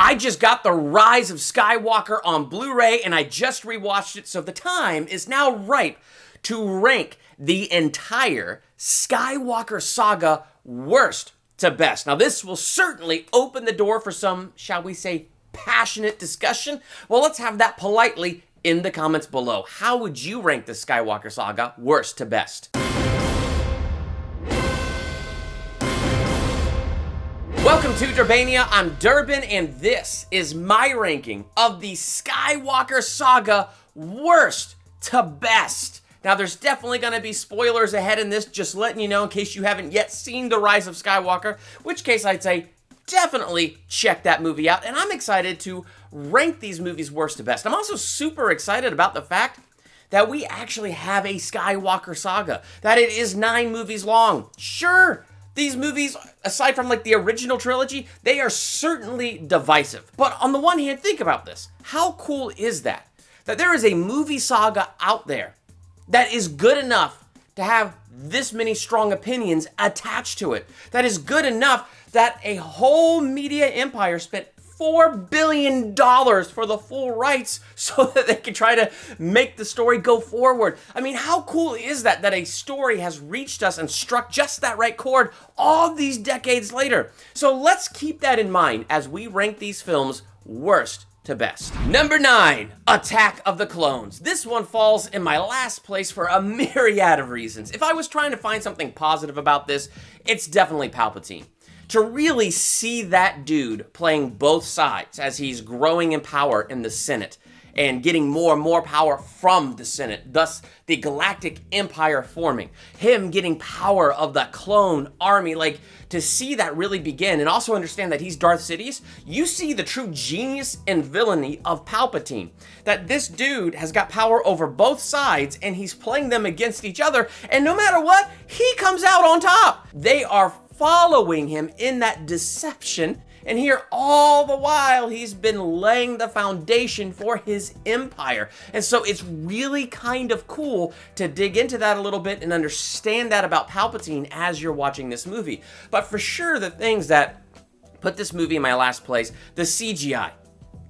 I just got the Rise of Skywalker on Blu-ray and I just rewatched it, so the time is now ripe to rank the entire Skywalker Saga worst to best. Now this will certainly open the door for some, shall we say, passionate discussion. Well, let's have that politely in the comments below. How would you rank the Skywalker Saga worst to best? Welcome to Durbania, I'm Durbin, and this is my ranking of the Skywalker Saga worst to best. Now, there's definitely going to be spoilers ahead in this, just letting you know in case you haven't yet seen The Rise of Skywalker, which case I'd say definitely check that movie out, and I'm excited to rank these movies worst to best. I'm also super excited about the fact that we actually have a Skywalker Saga, that it is 9 movies long. Sure, these movies, aside from like the original trilogy, they are certainly divisive. But on the one hand, think about this. How cool is that? That there is a movie saga out there that is good enough to have this many strong opinions attached to it. That is good enough that a whole media empire spent $4 billion for the full rights so that they can try to make the story go forward. I mean, how cool is that a story has reached us and struck just that right chord all these decades later? So let's keep that in mind as we rank these films worst to best. Number 9, Attack of the Clones. This one falls in my last place for a myriad of reasons. If I was trying to find something positive about this, it's definitely Palpatine. To really see that dude playing both sides as he's growing in power in the Senate and getting more and more power from the Senate, thus the Galactic Empire forming, him getting power of the clone army, like to see that really begin and also understand that he's Darth Sidious, you see the true genius and villainy of Palpatine. That this dude has got power over both sides and he's playing them against each other, and no matter what, he comes out on top. They are following him in that deception, and here all the while he's been laying the foundation for his empire. And so it's really kind of cool to dig into that a little bit and understand that about Palpatine as you're watching this movie. But for sure, the things that put this movie in my last place, the CGI.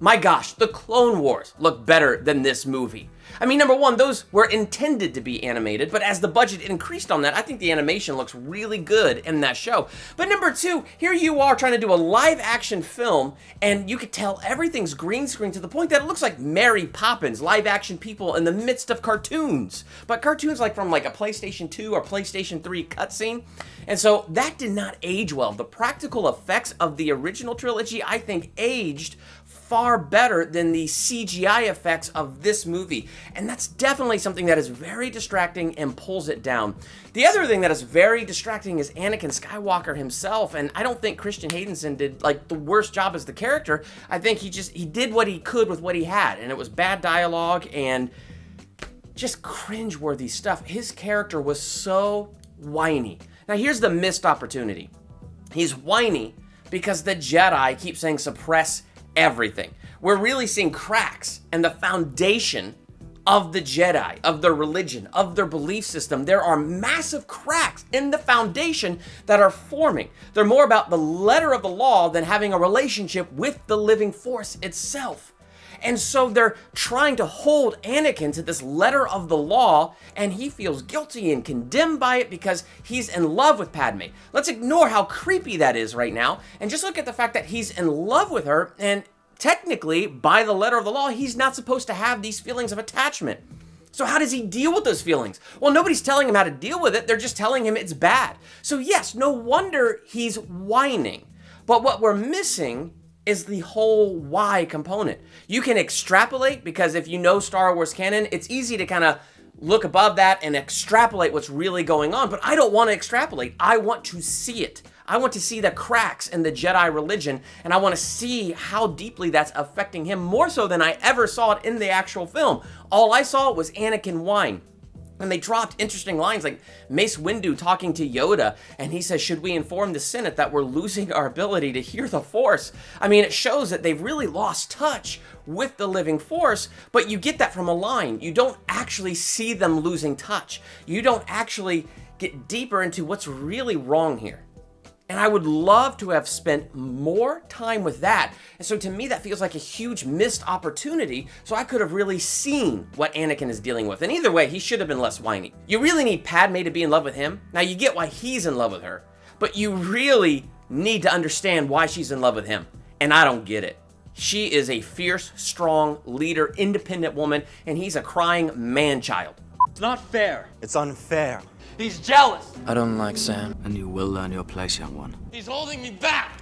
My gosh, the Clone Wars look better than this movie. I mean, number one, those were intended to be animated, but as the budget increased on that, I think the animation looks really good in that show. But number two, here you are trying to do a live action film, and you could tell everything's green screen to the point that it looks like Mary Poppins, live action people in the midst of cartoons. But cartoons like from like a PlayStation 2 or PlayStation 3 cutscene. And so that did not age well. The practical effects of the original trilogy, I think, aged far better than the CGI effects of this movie. And that's definitely something that is very distracting and pulls it down. The other thing that is very distracting is Anakin Skywalker himself, and I don't think Christian Haydenson did like the worst job as the character. I think he did what he could with what he had, and it was bad dialogue and just cringeworthy stuff. His character was so whiny. Now here's the missed opportunity. He's whiny because the Jedi keep saying suppress everything. We're really seeing cracks in the foundation of the Jedi, of their religion, of their belief system. There are massive cracks in the foundation that are forming. They're more about the letter of the law than having a relationship with the living Force itself. And so they're trying to hold Anakin to this letter of the law, and he feels guilty and condemned by it because he's in love with Padme. Let's ignore how creepy that is right now, and just look at the fact that he's in love with her, and technically, by the letter of the law, he's not supposed to have these feelings of attachment. So how does he deal with those feelings? Well, nobody's telling him how to deal with it. They're just telling him it's bad. So yes, no wonder he's whining. But what we're missing is the whole why component. You can extrapolate, because if you know Star Wars canon, it's easy to kind of look above that and extrapolate what's really going on. But I don't want to extrapolate. I want to see it. I want to see the cracks in the Jedi religion, and I want to see how deeply that's affecting him, more so than I ever saw it in the actual film. All I saw was Anakin whine. And they dropped interesting lines like Mace Windu talking to Yoda, and he says, should we inform the Senate that we're losing our ability to hear the Force? I mean, it shows that they've really lost touch with the living Force, but you get that from a line. You don't actually see them losing touch. You don't actually get deeper into what's really wrong here. And I would love to have spent more time with that. And so to me, that feels like a huge missed opportunity, so I could have really seen what Anakin is dealing with. And either way, he should have been less whiny. You really need Padme to be in love with him. Now, you get why he's in love with her, but you really need to understand why she's in love with him. And I don't get it. She is a fierce, strong, leader, independent woman, and he's a crying man-child. It's not fair. It's unfair. He's jealous. I don't like Sam, and you will learn your place, young one. He's holding me back.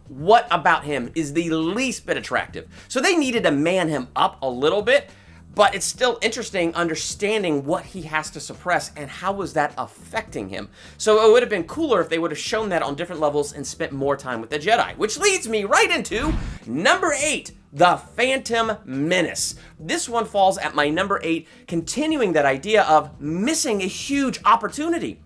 What about him is the least bit attractive? So they needed to man him up a little bit, but it's still interesting understanding what he has to suppress and how was that affecting him. So it would have been cooler if they would have shown that on different levels and spent more time with the Jedi, which leads me right into number 8, The Phantom Menace. This one falls at my number 8, continuing that idea of missing a huge opportunity.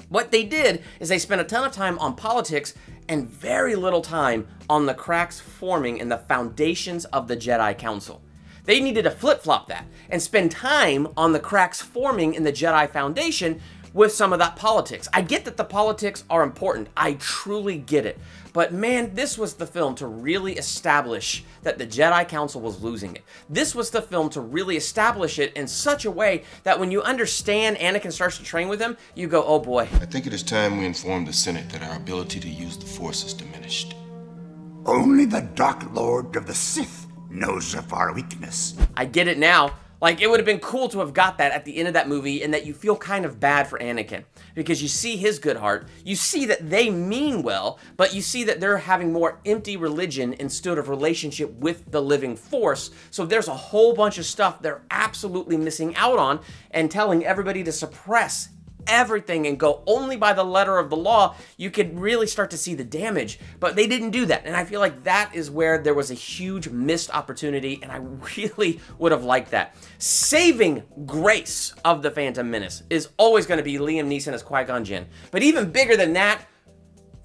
What they did is they spent a ton of time on politics and very little time on the cracks forming in the foundations of the Jedi Council. They needed to flip-flop that and spend time on the cracks forming in the Jedi Foundation with some of that politics. I get that the politics are important. I truly get it. But man, this was the film to really establish that the Jedi Council was losing it. This was the film to really establish it in such a way that when you understand Anakin starts to train with him, you go, oh boy. I think it is time we inform the Senate that our ability to use the Force is diminished. Only the Dark Lord of the Sith knows of our weakness. I get it now. Like, it would have been cool to have got that at the end of that movie, and that you feel kind of bad for Anakin because you see his good heart, you see that they mean well, but you see that they're having more empty religion instead of relationship with the living Force. So there's a whole bunch of stuff they're absolutely missing out on and telling everybody to suppress everything and go only by the letter of the law. You could really start to see the damage, but they didn't do that. And I feel like that is where there was a huge missed opportunity, and I really would have liked that. Saving grace of the Phantom Menace is always going to be Liam Neeson as Qui-Gon Jinn. But even bigger than that,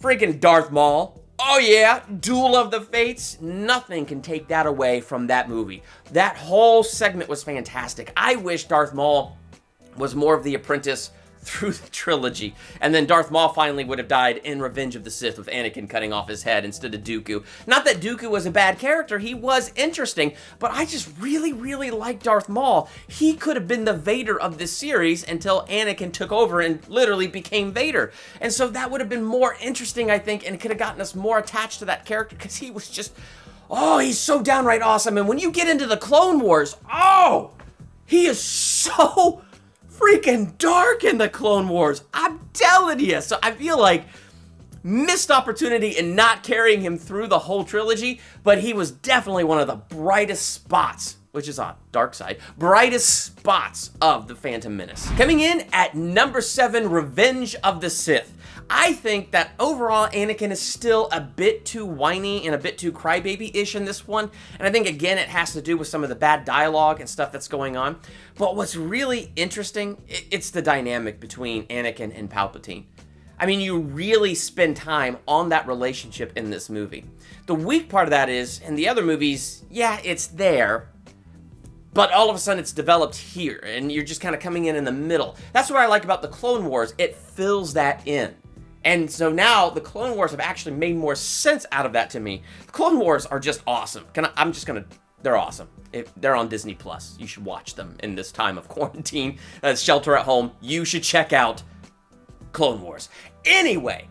freaking Darth Maul. Oh yeah, Duel of the Fates. Nothing can take that away from that movie. That whole segment was fantastic. I wish Darth Maul was more of the apprentice through the trilogy, and then Darth Maul finally would have died in Revenge of the Sith with Anakin cutting off his head instead of Dooku. Not that Dooku was a bad character, he was interesting, but I just really like Darth Maul. He could have been the Vader of this series until Anakin took over and literally became Vader. And so that would have been more interesting, I think, and could have gotten us more attached to that character because he was just, oh, he's so downright awesome. And when you get into the Clone Wars, oh, he is so freaking dark in the Clone Wars. I'm telling you. So I feel like missed opportunity in not carrying him through the whole trilogy, but he was definitely one of the brightest spots, which is on dark side, brightest spots of the Phantom Menace. Coming in at number 7, Revenge of the Sith. I think that overall Anakin is still a bit too whiny and a bit too crybaby-ish in this one. And I think, again, it has to do with some of the bad dialogue and stuff that's going on. But what's really interesting, it's the dynamic between Anakin and Palpatine. I mean, you really spend time on that relationship in this movie. The weak part of that is, in the other movies, yeah, it's there, but all of a sudden it's developed here, and you're just kind of coming in the middle. That's what I like about the Clone Wars. It fills that in. And so now the Clone Wars have actually made more sense out of that to me. The Clone Wars are just awesome. They're awesome. If they're on Disney Plus, you should watch them in this time of quarantine, shelter at home. You should check out Clone Wars. Anyway,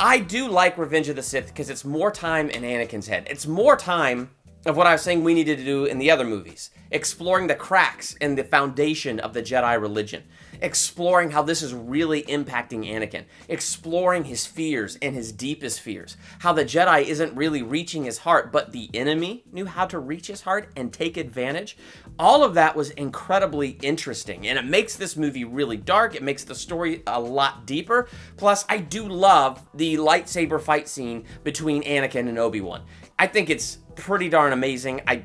I do like Revenge of the Sith because it's more time in Anakin's head. It's more time of what I was saying we needed to do in the other movies. Exploring the cracks in the foundation of the Jedi religion. Exploring how this is really impacting Anakin. Exploring his fears and his deepest fears. How the Jedi isn't really reaching his heart, but the enemy knew how to reach his heart and take advantage. All of that was incredibly interesting, and it makes this movie really dark. It makes the story a lot deeper. Plus, I do love the lightsaber fight scene between Anakin and Obi-Wan. I think it's pretty darn amazing. I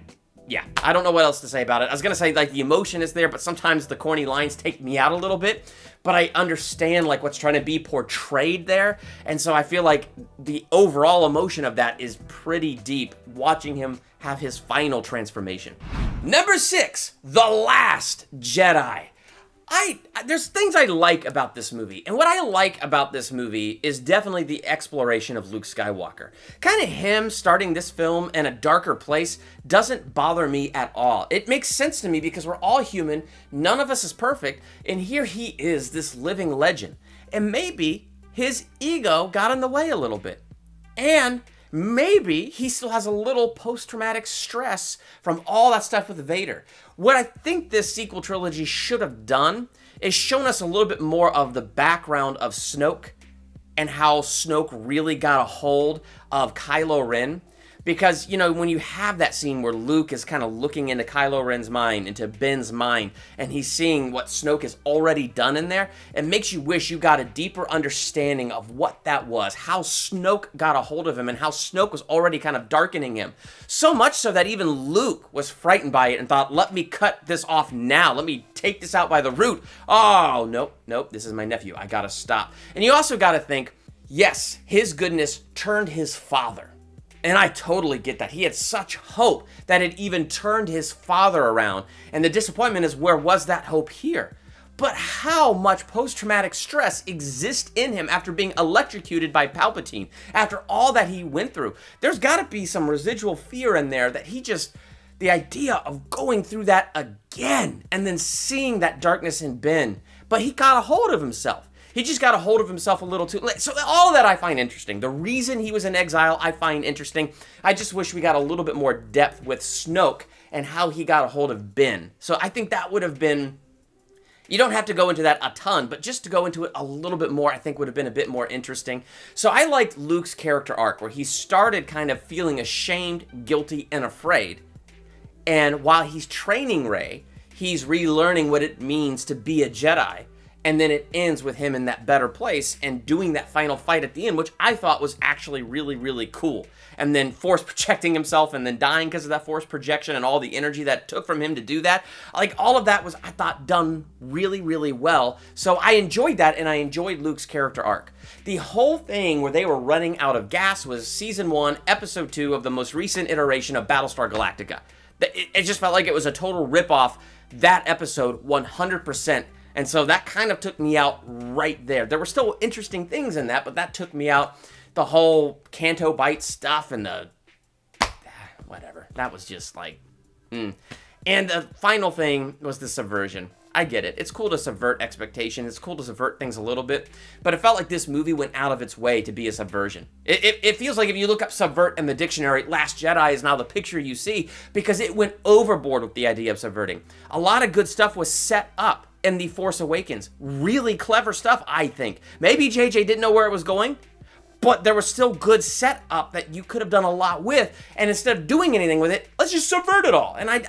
don't know what else to say about it. I was going to say, like, the emotion is there, but sometimes the corny lines take me out a little bit. But I understand, like, what's trying to be portrayed there. And so I feel like the overall emotion of that is pretty deep, watching him have his final transformation. Number 6, The Last Jedi. there's things I like about this movie, and what I like about this movie is definitely the exploration of Luke Skywalker. Kind of him starting this film in a darker place doesn't bother me at all. It makes sense to me because we're all human, none of us is perfect, and here he is, this living legend. And maybe his ego got in the way a little bit. And maybe he still has a little post-traumatic stress from all that stuff with Vader. What I think this sequel trilogy should have done is shown us a little bit more of the background of Snoke and how Snoke really got a hold of Kylo Ren. Because, you know, when you have that scene where Luke is kind of looking into Kylo Ren's mind, into Ben's mind, and he's seeing what Snoke has already done in there, it makes you wish you got a deeper understanding of what that was, how Snoke got a hold of him, and how Snoke was already kind of darkening him. So much so that even Luke was frightened by it and thought, let me cut this off now. Let me take this out by the root. Oh, nope, this is my nephew. I gotta stop. And you also gotta think, yes, his goodness turned his father. And I totally get that. He had such hope that it even turned his father around. And the disappointment is, where was that hope here? But how much post-traumatic stress exists in him after being electrocuted by Palpatine, after all that he went through? There's got to be some residual fear in there that the idea of going through that again and then seeing that darkness in Ben. But he got a hold of himself. He just got a hold of himself a little too late. So all of that I find interesting. The reason he was in exile, I find interesting. I just wish we got a little bit more depth with Snoke and how he got a hold of Ben. So I think that would have been... You don't have to go into that a ton, but just to go into it a little bit more, I think would have been a bit more interesting. So I liked Luke's character arc, where he started kind of feeling ashamed, guilty, and afraid. And while he's training Rey, he's relearning what it means to be a Jedi. And then it ends with him in that better place and doing that final fight at the end, which I thought was actually really, really cool. And then force projecting himself and then dying because of that force projection and all the energy that it took from him to do that. Like, all of that was, I thought, done really, really well. So I enjoyed that, and I enjoyed Luke's character arc. The whole thing where they were running out of gas was Season 1, Episode 2 of the most recent iteration of Battlestar Galactica. It just felt like it was a total ripoff, that episode, 100%. And so that kind of took me out right there. There were still interesting things in that, but that took me out. The whole Canto Bite stuff and the... whatever. That was just like... And the final thing was the subversion. I get it. It's cool to subvert expectation. It's cool to subvert things a little bit. But it felt like this movie went out of its way to be a subversion. It feels like if you look up subvert in the dictionary, Last Jedi is now the picture you see, because it went overboard with the idea of subverting. A lot of good stuff was set up in The Force Awakens. Really clever stuff, I think. Maybe JJ didn't know where it was going, but there was still good setup that you could have done a lot with, and instead of doing anything with it, let's just subvert it all. And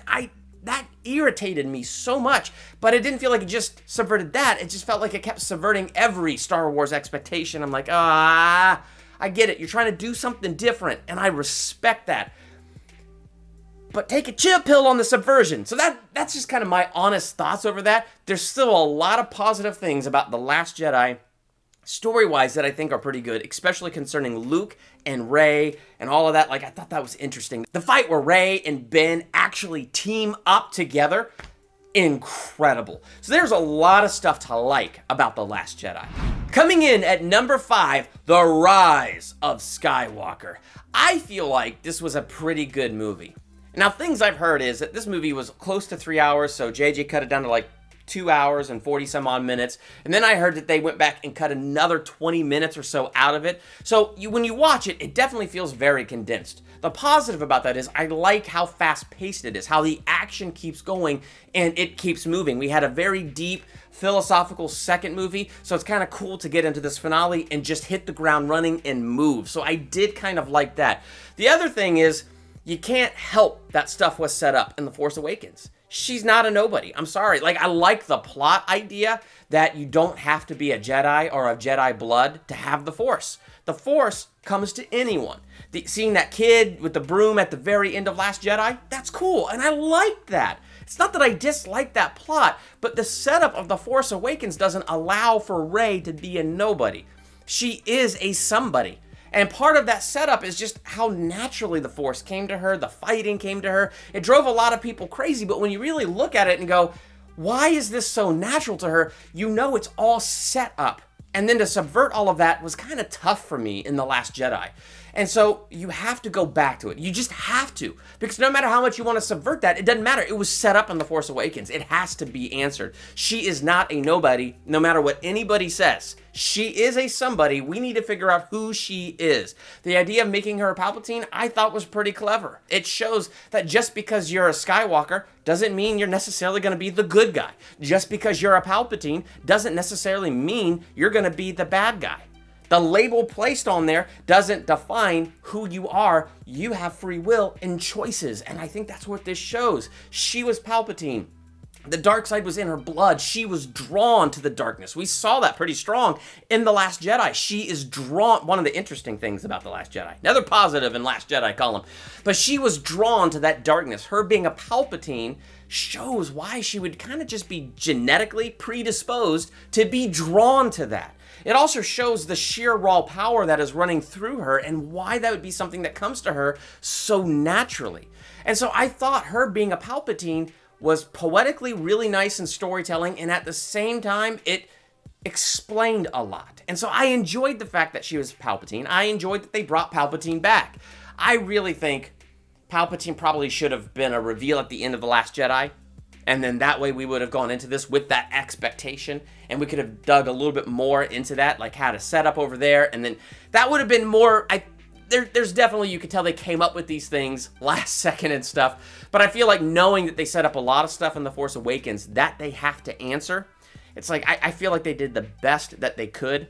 that irritated me so much, but it didn't feel like it just subverted that. It just felt like it kept subverting every Star Wars expectation. I'm like, I get it. You're trying to do something different, and I respect that. But take a chill pill on the subversion. So that's just kind of my honest thoughts over that. There's still a lot of positive things about The Last Jedi, story-wise, that I think are pretty good, especially concerning Luke and Rey and all of that. Like, I thought that was interesting. The fight where Rey and Ben actually team up together, incredible. So there's a lot of stuff to like about The Last Jedi. Coming in at number 5, The Rise of Skywalker. I feel like this was a pretty good movie. Now, things I've heard is that this movie was close to 3 hours, so JJ cut it down to like 2 hours and 40 some odd minutes. And then I heard that they went back and cut another 20 minutes or so out of it. So when you watch it, it definitely feels very condensed. The positive about that is I like how fast-paced it is, how the action keeps going and it keeps moving. We had a very deep, philosophical second movie, so it's kind of cool to get into this finale and just hit the ground running and move. So I did kind of like that. The other thing is, you can't help that stuff was set up in The Force Awakens. She's not a nobody. I'm sorry. Like, I like the plot idea that you don't have to be a Jedi or of Jedi blood to have the Force. The Force comes to anyone. Seeing that kid with the broom at the very end of Last Jedi, that's cool, and I like that. It's not that I dislike that plot, but the setup of The Force Awakens doesn't allow for Rey to be a nobody. She is a somebody. And part of that setup is just how naturally the Force came to her, the fighting came to her. It drove a lot of people crazy, but when you really look at it and go, why is this so natural to her? You know it's all set up. And then to subvert all of that was kind of tough for me in The Last Jedi. And so you have to go back to it. You just have to. Because no matter how much you want to subvert that, it doesn't matter. It was set up in The Force Awakens. It has to be answered. She is not a nobody, no matter what anybody says. She is a somebody. We need to figure out who she is. The idea of making her a Palpatine, I thought was pretty clever. It shows that just because you're a Skywalker doesn't mean you're necessarily going to be the good guy. Just because you're a Palpatine doesn't necessarily mean you're going to be the bad guy. The label placed on there doesn't define who you are. You have free will and choices. And I think that's what this shows. She was Palpatine. The dark side was in her blood. She was drawn to the darkness. We saw that pretty strong in The Last Jedi. She is drawn, one of the interesting things about The Last Jedi, another positive in Last Jedi column, but she was drawn to that darkness. Her being a Palpatine shows why she would kind of just be genetically predisposed to be drawn to that. It also shows the sheer raw power that is running through her and why that would be something that comes to her so naturally. And so I thought her being a Palpatine was poetically really nice in storytelling, and at the same time, it explained a lot. And so I enjoyed the fact that she was Palpatine. I enjoyed that they brought Palpatine back. I really think Palpatine probably should have been a reveal at the end of The Last Jedi, and then that way we would have gone into this with that expectation, and we could have dug a little bit more into that, like had a setup over there, and then that would have been more... There's definitely, you could tell they came up with these things last second and stuff, but I feel like knowing that they set up a lot of stuff in The Force Awakens that they have to answer, it's like, I feel like they did the best that they could,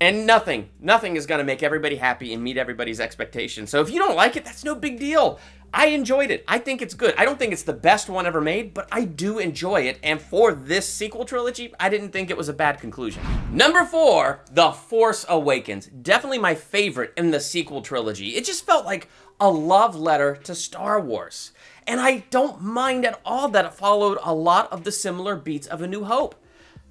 and nothing is going to make everybody happy and meet everybody's expectations. So if you don't like it, that's no big deal. I enjoyed it. I think it's good. I don't think it's the best one ever made, but I do enjoy it. And for this sequel trilogy, I didn't think it was a bad conclusion. Number 4, The Force Awakens. Definitely my favorite in the sequel trilogy. It just felt like a love letter to Star Wars. And I don't mind at all that it followed a lot of the similar beats of A New Hope,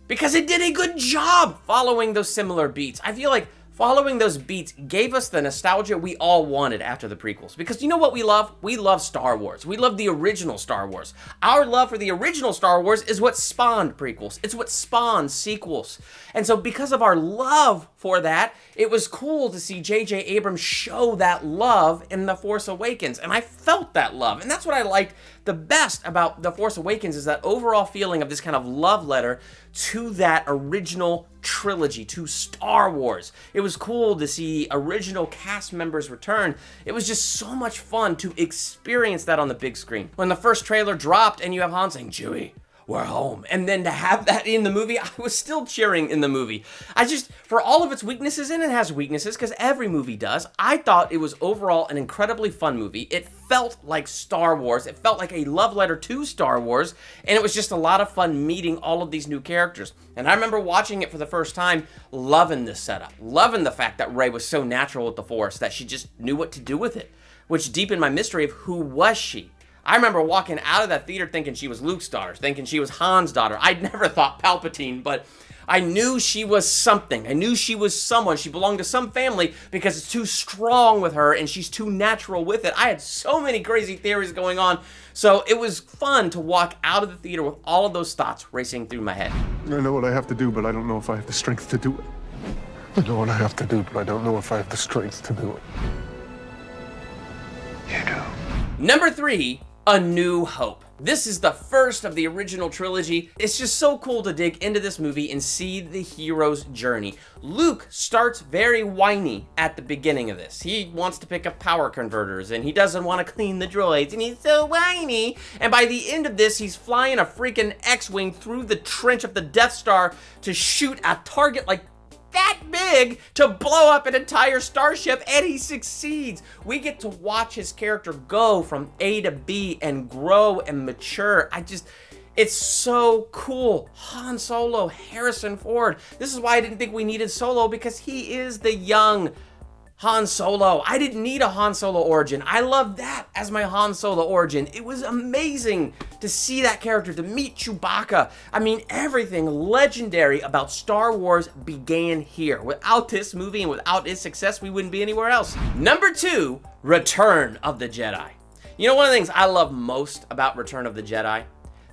because it did a good job following those similar beats. I feel like following those beats gave us the nostalgia we all wanted after the prequels. Because you know what we love? We love Star Wars. We love the original Star Wars. Our love for the original Star Wars is what spawned prequels. It's what spawned sequels. And so because of our love for that, it was cool to see J.J. Abrams show that love in The Force Awakens. And I felt that love. And that's what I liked the best about The Force Awakens, is that overall feeling of this kind of love letter to that original trilogy, to Star Wars. It was cool to see original cast members return. It was just so much fun to experience that on the big screen. When the first trailer dropped and you have Han saying, "Chewie, we're home," and then to have that in the movie, I was still cheering in the movie. For all of its weaknesses, and it has weaknesses because every movie does, I thought it was overall an incredibly fun movie. It felt like Star Wars. It felt like a love letter to Star Wars, and it was just a lot of fun meeting all of these new characters. And I remember watching it for the first time, loving this setup, loving the fact that Rey was so natural with the Force, that she just knew what to do with it, which deepened my mystery of who was she. I remember walking out of that theater thinking she was Luke's daughter, thinking she was Han's daughter. I'd never thought Palpatine, but I knew she was something. I knew she was someone. She belonged to some family because it's too strong with her and she's too natural with it. I had so many crazy theories going on. So it was fun to walk out of the theater with all of those thoughts racing through my head. I know what I have to do, but I don't know if I have the strength to do it. I know what I have to do, but I don't know if I have the strength to do it. You do. Number 3, A New Hope. This is the first of the original trilogy. It's just so cool to dig into this movie and see the hero's journey. Luke starts very whiny at the beginning of this. He wants to pick up power converters and he doesn't want to clean the droids and he's so whiny. And by the end of this, he's flying a freaking X-Wing through the trench of the Death Star to shoot a target like that big to blow up an entire starship, and he succeeds. We get to watch his character go from A to B and grow and mature. It's so cool. Han Solo, Harrison Ford. This is why I didn't think we needed Solo, because he is the young Han Solo. I didn't need a Han Solo origin. I love that as my Han Solo origin. It was amazing to see that character, to meet Chewbacca. I mean, everything legendary about Star Wars began here. Without this movie and without its success, we wouldn't be anywhere else. Number 2, Return of the Jedi. You know, one of the things I love most about Return of the Jedi?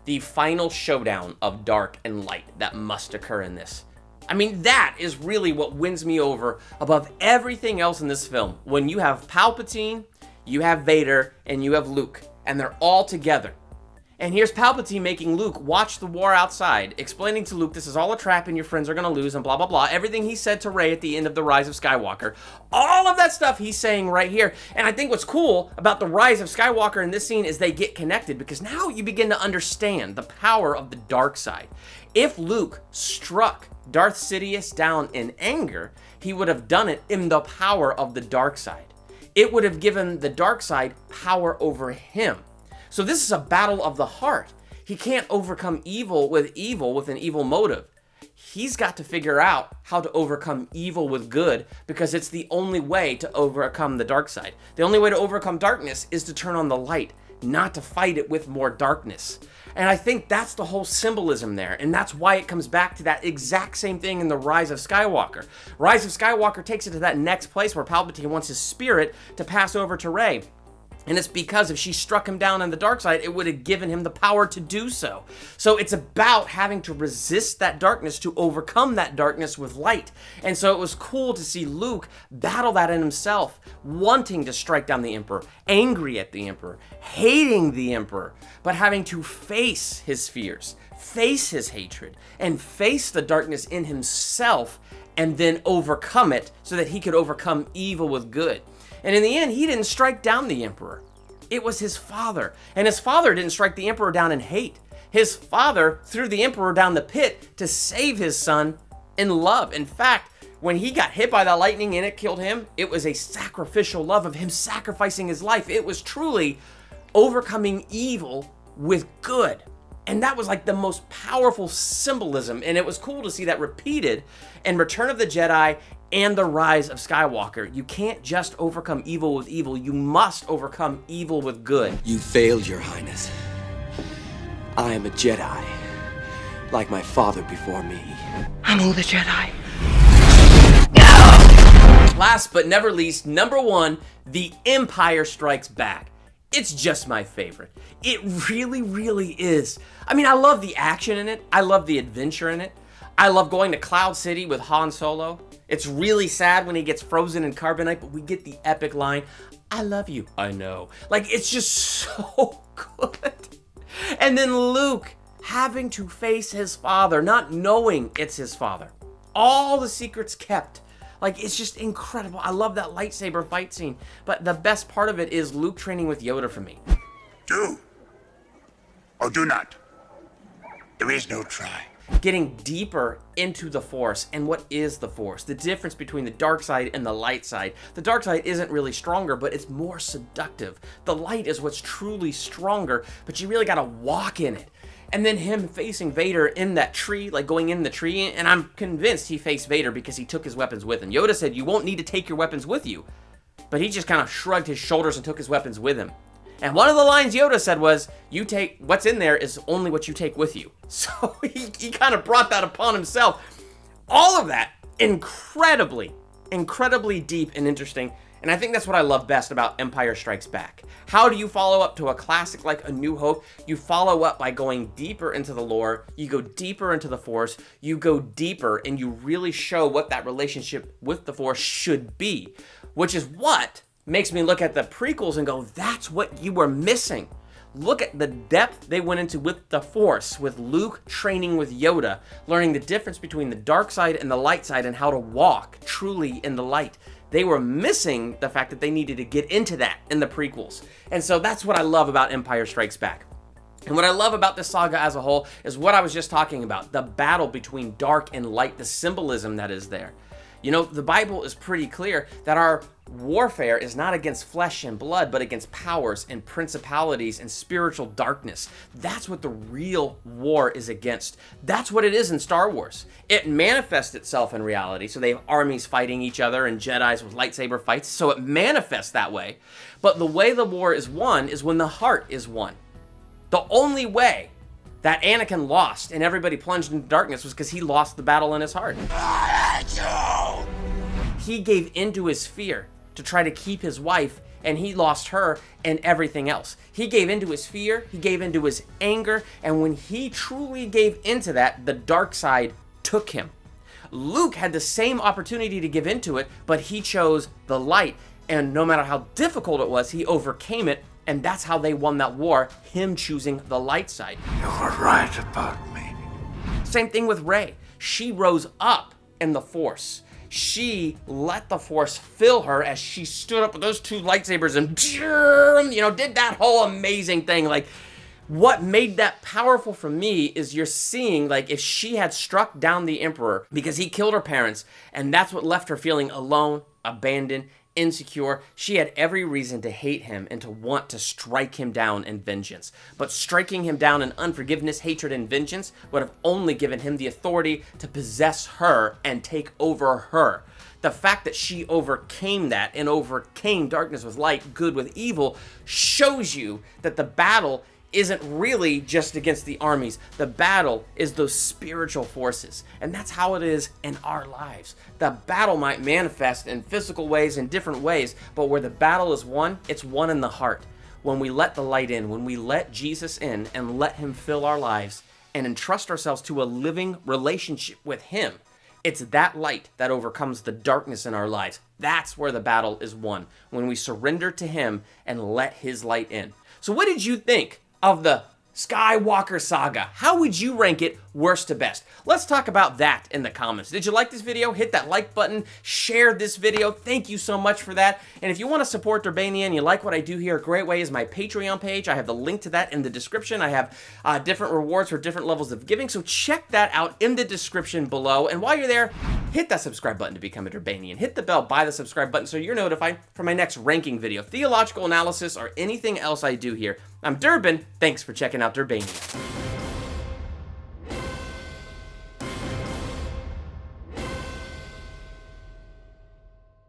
the final showdown of dark and light that must occur in this. I mean, that is really what wins me over above everything else in this film. When you have Palpatine, you have Vader, and you have Luke, and they're all together. And here's Palpatine making Luke watch the war outside, explaining to Luke this is all a trap and your friends are going to lose and blah, blah, blah. Everything he said to Rey at the end of the Rise of Skywalker. All of that stuff he's saying right here. And I think what's cool about the Rise of Skywalker in this scene is they get connected, because now you begin to understand the power of the dark side. If Luke struck Darth Sidious down in anger, he would have done it in the power of the dark side. It would have given the dark side power over him. So this is a battle of the heart. He can't overcome evil with an evil motive. He's got to figure out how to overcome evil with good, because it's the only way to overcome the dark side. The only way to overcome darkness is to turn on the light, not to fight it with more darkness. And I think that's the whole symbolism there, and that's why it comes back to that exact same thing in the Rise of Skywalker. Rise of Skywalker takes it to that next place where Palpatine wants his spirit to pass over to Rey. And it's because if she struck him down on the dark side, it would have given him the power to do so. So it's about having to resist that darkness to overcome that darkness with light. And so it was cool to see Luke battle that in himself, wanting to strike down the Emperor, angry at the Emperor, hating the Emperor, but having to face his fears, face his hatred, and face the darkness in himself, and then overcome it so that he could overcome evil with good. And in the end, he didn't strike down the Emperor. It was his father. And his father didn't strike the Emperor down in hate. His father threw the Emperor down the pit to save his son in love. In fact, when he got hit by that lightning and it killed him, it was a sacrificial love of him sacrificing his life. It was truly overcoming evil with good. And that was like the most powerful symbolism. And it was cool to see that repeated in Return of the Jedi and the Rise of Skywalker. You can't just overcome evil with evil. You must overcome evil with good. You failed, Your Highness. I am a Jedi, like my father before me. I'm all the Jedi. Last but never least, number one, The Empire Strikes Back. It's just my favorite. It really, really is. I mean, I love the action in it. I love the adventure in it. I love going to Cloud City with Han Solo. It's really sad when he gets frozen in carbonite, but we get the epic line, I love you. I know. Like, it's just so good. And then Luke having to face his father, not knowing it's his father. All the secrets kept. Like, it's just incredible. I love that lightsaber fight scene. But the best part of it is Luke training with Yoda for me. Do or do not. There is no try. Getting deeper into the Force and what is the Force, the difference between the dark side and the light side. The dark side isn't really stronger, but it's more seductive. The light is what's truly stronger, but you really gotta walk in it. And then him facing Vader in that tree, like going in the tree, and I'm convinced he faced Vader because he took his weapons with him. Yoda said, you won't need to take your weapons with you. But he just kind of shrugged his shoulders and took his weapons with him. And one of the lines Yoda said was, you take, what's in there is only what you take with you. So he kind of brought that upon himself. All of that, incredibly deep and interesting. And I think that's what I love best about Empire Strikes Back. How do you follow up to a classic like A New Hope? You follow up by going deeper into the lore, you go deeper into the Force, you go deeper, and you really show what that relationship with the Force should be. Which is what makes me look at the prequels and go, that's what you were missing. Look at the depth they went into with the Force, with Luke training with Yoda, learning the difference between the dark side and the light side and how to walk truly in the light. They were missing the fact that they needed to get into that in the prequels. And so that's what I love about Empire Strikes Back. And what I love about this saga as a whole is what I was just talking about, the battle between dark and light, the symbolism that is there. You know, the Bible is pretty clear that our warfare is not against flesh and blood, but against powers and principalities and spiritual darkness. That's what the real war is against. That's what it is in Star Wars. It manifests itself in reality. So they have armies fighting each other and Jedis with lightsaber fights. So it manifests that way. But the way the war is won is when the heart is won. The only way that Anakin lost and everybody plunged into darkness was because he lost the battle in his heart. He gave into his fear to to try to keep his wife, and he lost her and everything else. He gave into his fear, he gave into his anger, and when he truly gave into that, the dark side took him. Luke had the same opportunity to give into it, but he chose the light, and no matter how difficult it was, he overcame it, and that's how they won that war, him choosing the light side. You were right about me. Same thing with Rey. She rose up in the Force. She let the Force fill her as she stood up with those two lightsabers and, did that whole amazing thing. Like, what made that powerful for me is you're seeing, like, if she had struck down the Emperor because he killed her parents, and that's what left her feeling alone, abandoned, insecure, she had every reason to hate him and to want to strike him down in vengeance. But striking him down in unforgiveness, hatred, and vengeance would have only given him the authority to possess her and take over her. The fact that she overcame that and overcame darkness with light, good with evil, shows you that the battle isn't really just against the armies. The battle is those spiritual forces. And that's how it is in our lives. The battle might manifest in physical ways, in different ways, but where the battle is won, it's won in the heart. When we let the light in, when we let Jesus in and let him fill our lives and entrust ourselves to a living relationship with him, it's that light that overcomes the darkness in our lives. That's where the battle is won, when we surrender to him and let his light in. So what did you think of the Skywalker Saga? How would you rank it worst to best? Let's talk about that in the comments. Did you like this video? Hit that like button, share this video. Thank you so much for that. And if you want to support Durbania and you like what I do here, a great way is my Patreon page. I have the link to that in the description. I have different rewards for different levels of giving, so check that out in the description below. And while you're there, hit that subscribe button to become a Durbanian. Hit the bell by the subscribe button so you're notified for my next ranking video, theological analysis, or anything else I do here. I'm Durbin. Thanks for checking out Durbania.